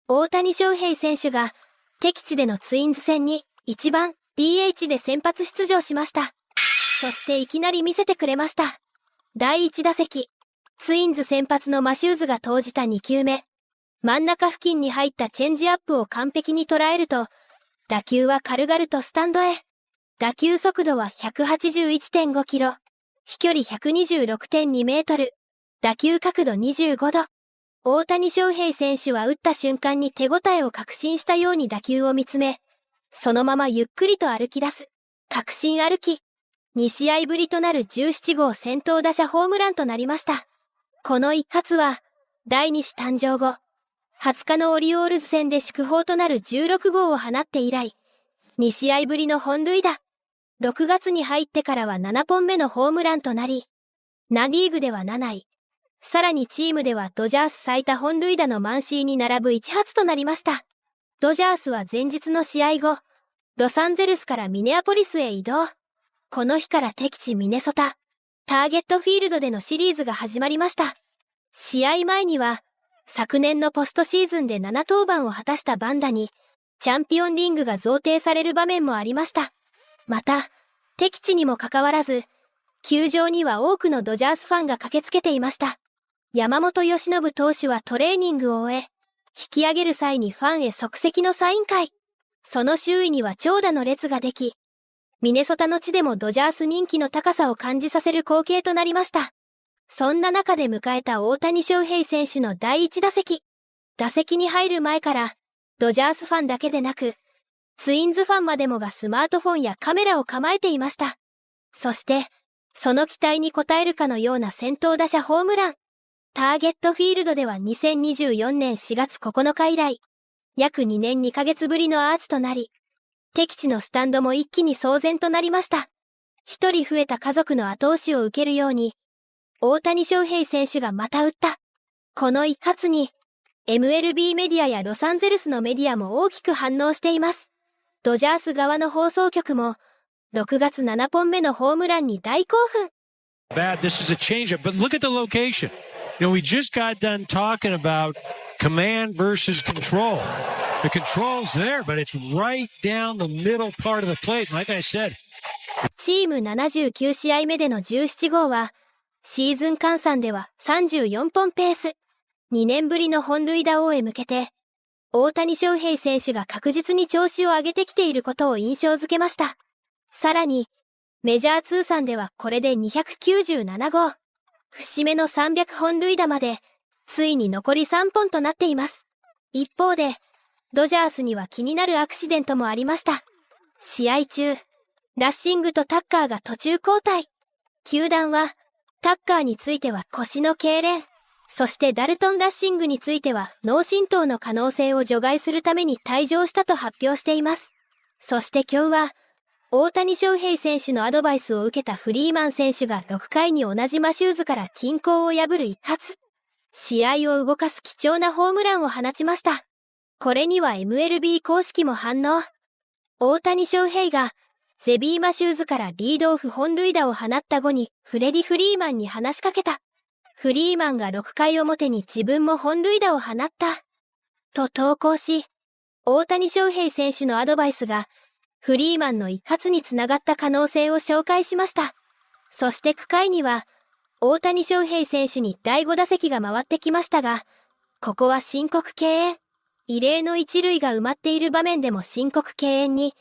大谷翔平選手が敵地でのツインズ戦に1番 DH で先発出場しました。そしていきなり見せてくれました。第1打席、ツインズ先発のマシューズが投じた2球目。真ん中付近に入ったチェンジアップを完璧に捉えると、打球は軽々とスタンドへ。打球速度は 181.5 キロ。飛距離 126.2 メートル。打球角度25度。大谷翔平選手は打った瞬間に手応えを確信したように打球を見つめ、そのままゆっくりと歩き出す。確信歩き。2試合ぶりとなる17号先頭打者ホームランとなりました。この一発は、第2子誕生後、20日のオリオールズ戦で祝砲となる16号を放って以来、2試合ぶりの本塁打。6月に入ってからは7本目のホームランとなり、ナ・リーグでは7位。さらにチームではドジャース最多本塁打のマンシーに並ぶ1発となりました。ドジャースは前日の試合後、ロサンゼルスからミネアポリスへ移動。この日から敵地ミネソタ、ターゲットフィールドでのシリーズが始まりました。試合前には、昨年のポストシーズンで7登板を果たしたバンダに、チャンピオンリングが贈呈される場面もありました。また、敵地にもかかわらず、球場には多くのドジャースファンが駆けつけていました。山本由伸投手はトレーニングを終え、引き上げる際にファンへ即席のサイン会。その周囲には長蛇の列ができ、ミネソタの地でもドジャース人気の高さを感じさせる光景となりました。そんな中で迎えた大谷翔平選手の第1打席。打席に入る前から、ドジャースファンだけでなく、ツインズファンまでもがスマートフォンやカメラを構えていました。そして、その期待に応えるかのような先頭打者ホームラン。ターゲットフィールドでは2024年4月9日以来、約2年2ヶ月ぶりのアーチとなり、敵地のスタンドも一気に騒然となりました。一人増えた家族の後押しを受けるように、大谷翔平選手がまた打った。この一発に、MLB メディアやロサンゼルスのメディアも大きく反応しています。ドジャース側の放送局も、6月7本目のホームランに大興奮。Bad, this is a changeup, but look at the location. We just got done talking about command versus control. The control's there, but it's right down the middle part of the plate, like I said. チーム79試合目での17号は、シーズン換算では34本ペース。2年ぶりの本塁打王へ向けて、大谷翔平選手が確実に調子を上げてきていることを印象づけました。さらに、メジャー通算ではこれで297号。節目の300本塁打まで、ついに残り3本となっています。一方で、ドジャースには気になるアクシデントもありました。試合中、ラッシングとタッカーが途中交代。球団は、タッカーについては腰の痙攣、そしてダルトン・ラッシングについては脳震盪の可能性を除外するために退場したと発表しています。そして今日は、大谷翔平選手のアドバイスを受けたフリーマン選手が6回に同じマシューズから均衡を破る一発。試合を動かす貴重なホームランを放ちました。これには MLB 公式も反応。大谷翔平がゼビー・マシューズからリードオフ本塁打を放った後にフレディ・フリーマンに話しかけた。フリーマンが6回表に自分も本塁打を放った。と投稿し、大谷翔平選手のアドバイスがフリーマンの一発につながった可能性を紹介しました。そして9回には大谷翔平選手に第5打席が回ってきましたが、ここは申告敬遠。異例の一塁が埋まっている場面でも申告敬遠に、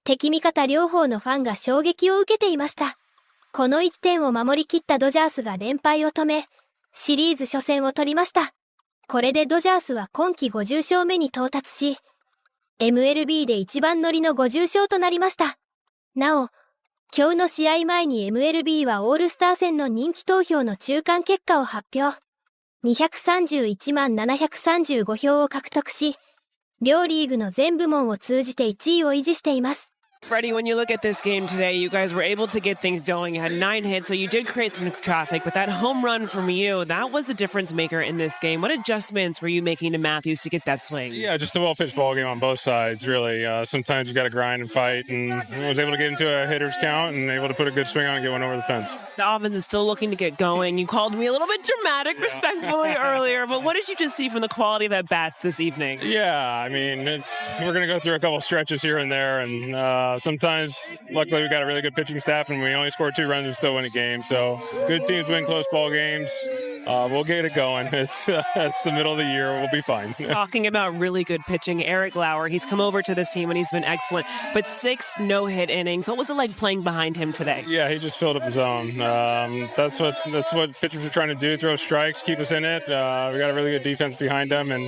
敵味方両方のファンが衝撃を受けていました。この1点を守り切ったドジャースが連敗を止め、シリーズ初戦を取りました。これでドジャースは今季50勝目に到達し、MLB で一番乗りの50勝となりました。なお、今日の試合前に MLB はオールスター戦の人気投票の中間結果を発表。231万735票を獲得し、両リーグの全部門を通じて1位を維持しています。Freddie, when you look at this game today, you guys were able to get things going. You had 9 hits, so you did create some traffic, but that home run from you, that was the difference maker in this game. What adjustments were you making to Matthews to get that swing? Yeah, just a well-pitched ball game on both sides, really. Sometimes you got to grind and fight, and I was able to get into a hitter's count and able to put a good swing on and get one over the fence. The offense is still looking to get going. You called me a little bit dramatic, respectfully, earlier, but what did you just see from the quality of at bats this evening? Yeah, I mean, we're going to go through a couple stretches here and there, and sometimes, luckily, we got a really good pitching staff, and we only scored 2 runs and still win a game. So good teams win close ball games. We'll get it going. It's the middle of the year. We'll be fine. Talking about really good pitching, Eric Lauer, he's come over to this team and he's been excellent, but 6 no-hit innings. What was it like playing behind him today? Yeah, he just filled up the zone. That's what pitchers are trying to do, throw strikes, keep us in it. We got a really good defense behind him, and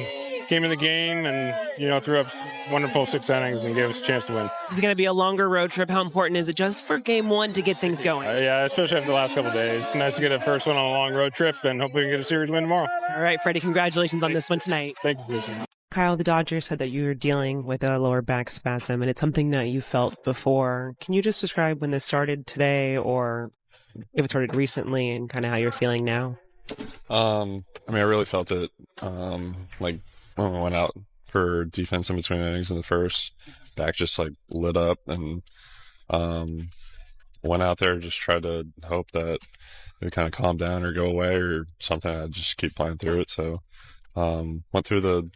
came in the game and, threw up wonderful 6 innings and gave us a chance to win. This is going to be a longer road trip. How important is it just for game 1 to get things going? Yeah, especially after the last couple of days. It's nice to get a first one on a long road trip, and hopefully we can get a series win tomorrow. All right, Freddie, congratulations on this one tonight. Thank you. Kyle, the Dodgers said that you were dealing with a lower back spasm, and it's something that you felt before. Can you just describe when this started today, or if it started recently, and kind of how you're feeling now? I really felt it, like when we went out for defense in between innings in the first, back just like lit up, and went out there, just tried to hope that it would kind of calm down or go away or something. I'd just keep playing through it. So went through the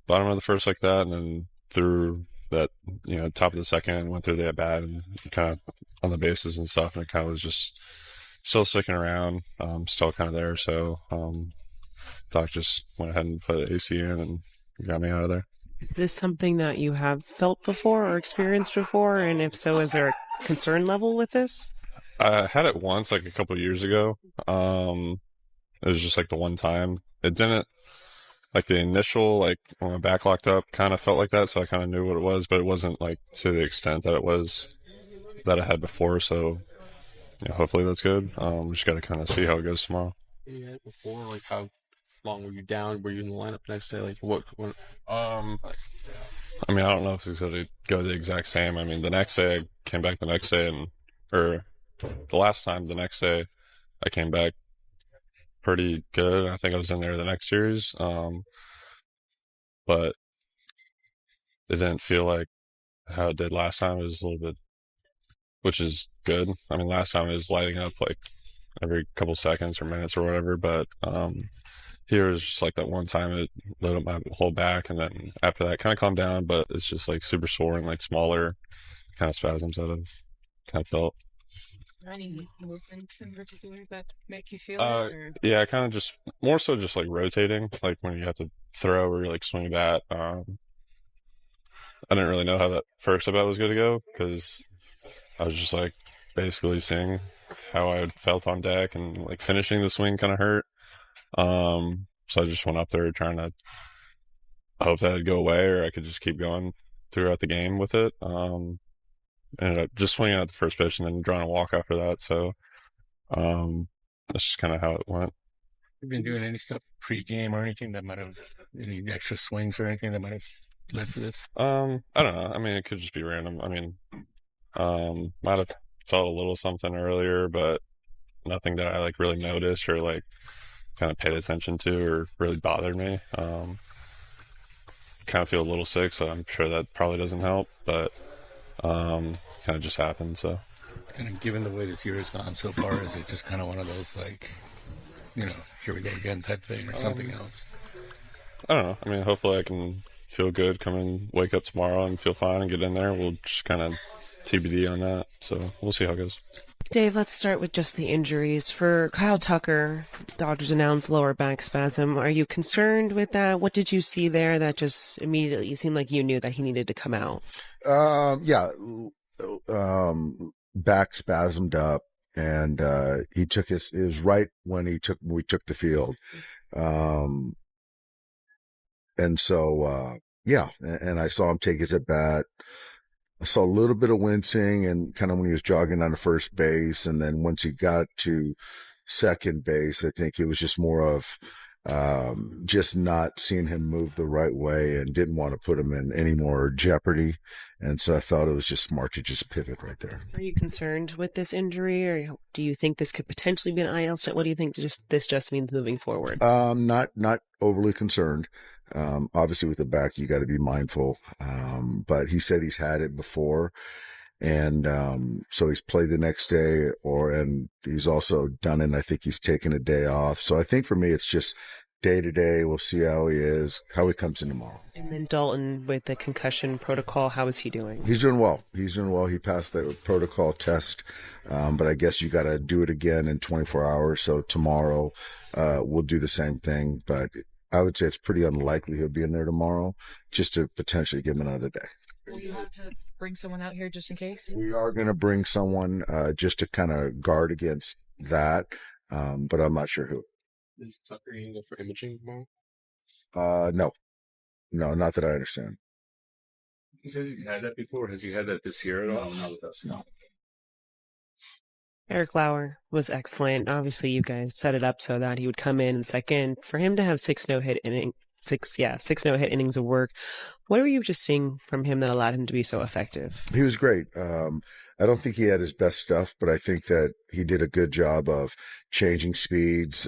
bottom of the first like that, and then through that, top of the second, went through the at bat and kind of on the bases and stuff, and it kind of was just still sticking around, still kind of there. So Doc just went ahead and put AC in and got me out of there. Is this something that you have felt before or experienced before? And if so, is there a concern level with this? I had it once, like a couple of years ago. It was just like the one time. It didn't, like the initial, like when my back locked up, kind of felt like that. So I kind of knew what it was, but it wasn't like to the extent that it was that I had before. So hopefully that's good. We just got to kind of see how it goes tomorrow. You had it before, like how long were you down? Were you in the lineup next day? Like what? I don't know if it's going to go the exact same. The next day I came back the next day, or the last time the next day I came back pretty good. I think I was in there the next series. But it didn't feel like how it did last time. It was a little bit, which is good. Last time it was lighting up like every couple seconds or minutes or whatever, but here is just like that one time it lit up my whole back, and then after that kind of calmed down, but it's just like super sore and like smaller kind of spasms that I've kind of felt. Any movements in particular that make you feel it? Yeah, kind of just more so just like rotating, like when you have to throw or like swing a bat. I didn't really know how that first at bat was going to go, because I was just like basically seeing how I felt on deck, and like finishing the swing kind of hurt. So I just went up there trying to hope that it'd go away, or I could just keep going throughout the game with it. Ended up just swinging at the first pitch and then drawing a walk after that. So that's just kind of how it went. You've been doing any stuff pre-game or anything that might have any extra swings or anything that might have led to this? I don't know. It could just be random. Might have felt a little something earlier, but nothing that I like really noticed or like kind of paid attention to or really bothered me. Kind of feel a little sick, so I'm sure that probably doesn't help, but kind of just happened. So kind of given the way this year has gone so far, is it just kind of one of those like, here we go again type thing, or something else? I don't know. Hopefully I can feel good, come in, wake up tomorrow and feel fine and get in there. We'll just kind of TBD on that. So we'll see how it goes. Dave, let's start with just the injuries. For Kyle Tucker, Dodgers announced lower back spasm. Are you concerned with that? What did you see there that just immediately seemed like you knew that he needed to come out? Back spasmed up, and he took it was right when we took the field. And so, and I saw him take his at bat. I saw a little bit of wincing and kind of when he was jogging on the first base. And then once he got to second base, I think it was just more of just not seeing him move the right way and didn't want to put him in any more jeopardy. And so I felt it was just smart to just pivot right there. Are you concerned with this injury, or do you think this could potentially be an IL stint? What do you think this just means moving forward? Not overly concerned. Obviously with the back, you got to be mindful. But he said he's had it before. And so he's played the next day, and he's also done it. And I think he's taken a day off. So I think for me, it's just day to day. We'll see how he is, how he comes in tomorrow. And then Dalton with the concussion protocol, how is he doing? He's doing well. He passed the protocol test, but I guess you got to do it again in 24 hours. So tomorrow we'll do the same thing. But I would say it's pretty unlikely he'll be in there tomorrow, just to potentially give him another day. Will you have to bring someone out here just in case? We are going to bring someone just to kind of guard against that, but I'm not sure who. Is Tucker going to go for imaging tomorrow? No, not that I understand. He says he's had that before. Has he had that this year at all? No. Eric Lauer was excellent. Obviously, you guys set it up so that he would come in second. For him to have six no-hit innings of work. What were you just seeing from him that allowed him to be so effective? He was great. I don't think he had his best stuff, but I think that he did a good job of changing speeds,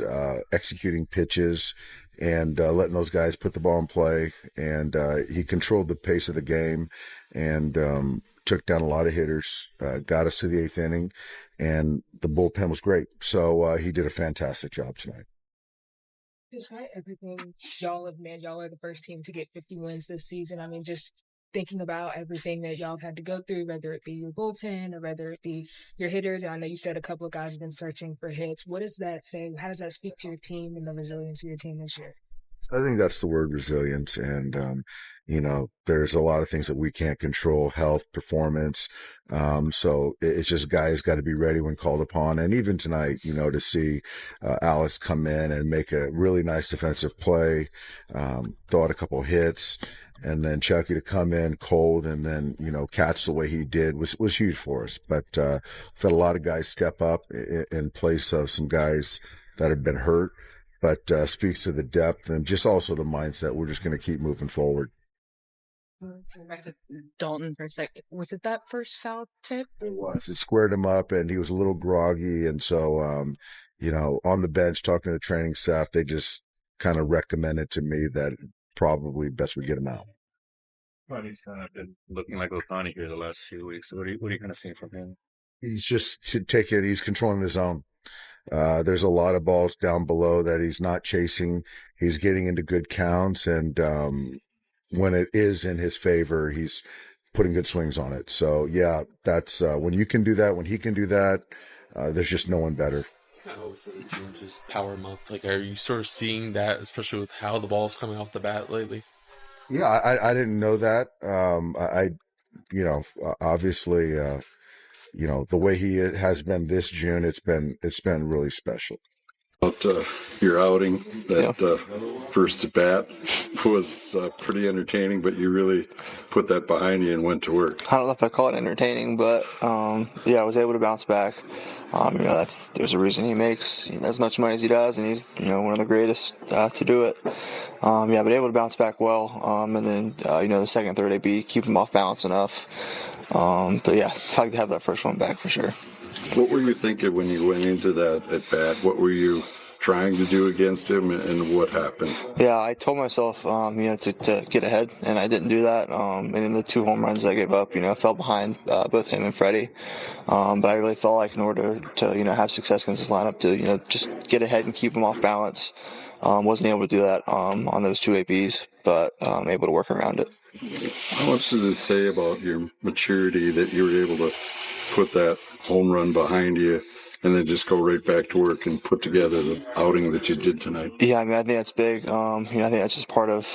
executing pitches, and letting those guys put the ball in play. And he controlled the pace of the game and took down a lot of hitters, got us to the eighth inning, and the bullpen was great. So he did a fantastic job tonight. Despite everything y'all have made, y'all are the first team to get 50 wins this season. I mean, just thinking about everything that y'all have had to go through, whether it be your bullpen or whether it be your hitters. And I know you said a couple of guys have been searching for hits. What does that say? How does that speak to your team and the resilience of your team this year? I think that's the word, resilience. And, there's a lot of things that we can't control, health, performance. So it's just guys got to be ready when called upon. And even tonight, to see Alex come in and make a really nice defensive play, throw out a couple hits, and then Chucky to come in cold and then, catch the way he did was huge for us. But we've had a lot of guys step up in place of some guys that have been hurt. But speaks to the depth and just also the mindset. We're just going to keep moving forward. Back to Dalton for a second. Was it that first foul tip? It was. It squared him up, and he was a little groggy. And so, on the bench talking to the training staff, they just kind of recommended to me that probably best we get him out. Well, he's kind of been looking like Ohtani here the last few weeks. What are you kind of seeing from him? He's just to take it. He's controlling the zone. There's a lot of balls down below that he's not chasing. He's getting into good counts, and when it is in his favor, he's putting good swings on it. So, yeah, that's when you can do that, when he can do that, there's just no one better. It's kind of always James's power month. Like, are you sort of seeing that, especially with how the ball's coming off the bat lately? Yeah, I didn't know that. Obviously, the way he has been this June, it's been really special. About your outing, that first at bat was pretty entertaining, but you really put that behind you and went to work. I don't know if I call it entertaining, but I was able to bounce back. There's a reason he makes as much money as he does, and he's one of the greatest to do it. But able to bounce back well, and then the second, third AB, keep him off balance enough. I'd like to have that first one back for sure. What were you thinking when you went into that at bat? What were you trying to do against him, and what happened? Yeah, I told myself, to get ahead, and I didn't do that. And in the 2 home runs I gave up, I fell behind both him and Freddie. But I really felt like in order to, have success against this lineup, to, just get ahead and keep him off balance. Wasn't able to do that on those 2 ABs, but able to work around it. How much does it say about your maturity that you were able to put that home run behind you and then just go right back to work and put together the outing that you did tonight? Yeah, I think that's big. I think that's just part of,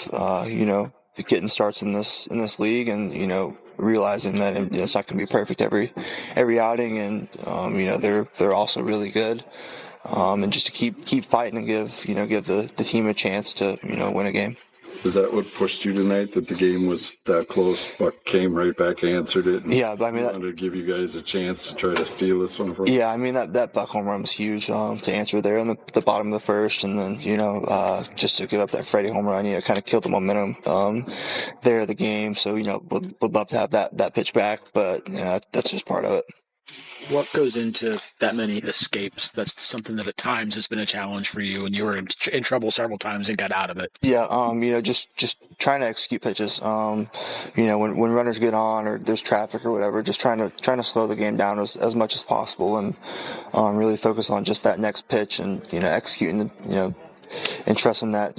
getting starts in this league and, realizing that it's not going to be perfect every outing, and, they're also really good. And just to keep fighting and give the team a chance to, win a game. Is that what pushed you tonight? That the game was that close, Buck came right back, answered it. And yeah, but I mean, wanted to give you guys a chance to try to steal this one from. Yeah, I mean that Buck home run was huge to answer there in the bottom of the first, and then just to give up that Freddie home run, kind of killed the momentum there of the game. So would love to have that pitch back, but that's just part of it. What goes into that many escapes? That's something that at times has been a challenge for you, and you were in trouble several times and got out of it. Yeah, just trying to execute pitches. When runners get on or there's traffic or whatever, just trying to slow the game down as much as possible, and really focus on just that next pitch and executing and trusting that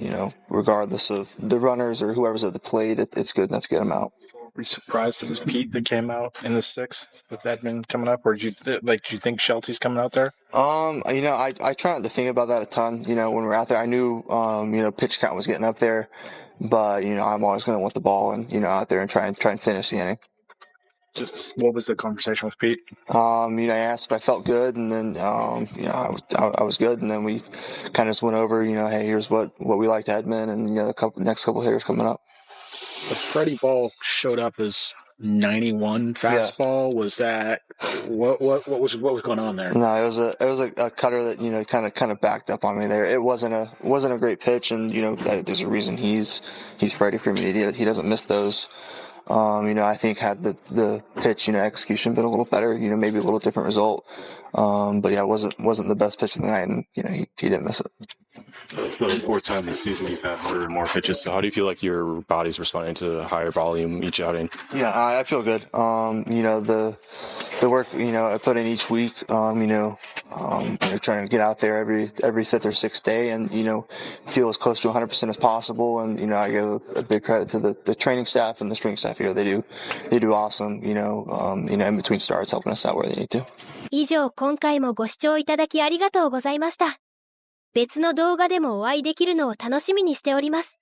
regardless of the runners or whoever's at the plate, it's good enough to get them out. Were you surprised it was Pete that came out in the sixth with Edmund coming up, or do you think Shelty's coming out there? I try not to think about that a ton. When we're out there, I knew pitch count was getting up there, but I'm always going to want the ball and out there and try and finish the inning. Just what was the conversation with Pete? I asked if I felt good, and then I was good, and then we kind of just went over, hey, here's what we liked Edmund, and the next couple hitters coming up. The Freddie ball showed up as 91 fastball. Yeah. Was that what was going on there? No, it was a cutter that kind of backed up on me there. It wasn't a great pitch, and there's a reason he's Freddie Freeman. He doesn't miss those. I think had the pitch execution been a little better, maybe a little different result. But yeah, it wasn't the best pitch of the night, and he didn't miss it. It's the fourth time this season you've had 100 or more pitches. So how do you feel like your body's responding to a higher volume each outing? Yeah, I feel good. The work I put in each week. Trying to get out there every fifth or sixth day, and feel as close to 100% as possible. And I give a big credit to the training staff and the strength staff here. They do awesome. In between starts, helping us out where they need to. 以上、今回もご視聴いただきありがとうございました。別の動画でもお会いできるのを楽しみにしております。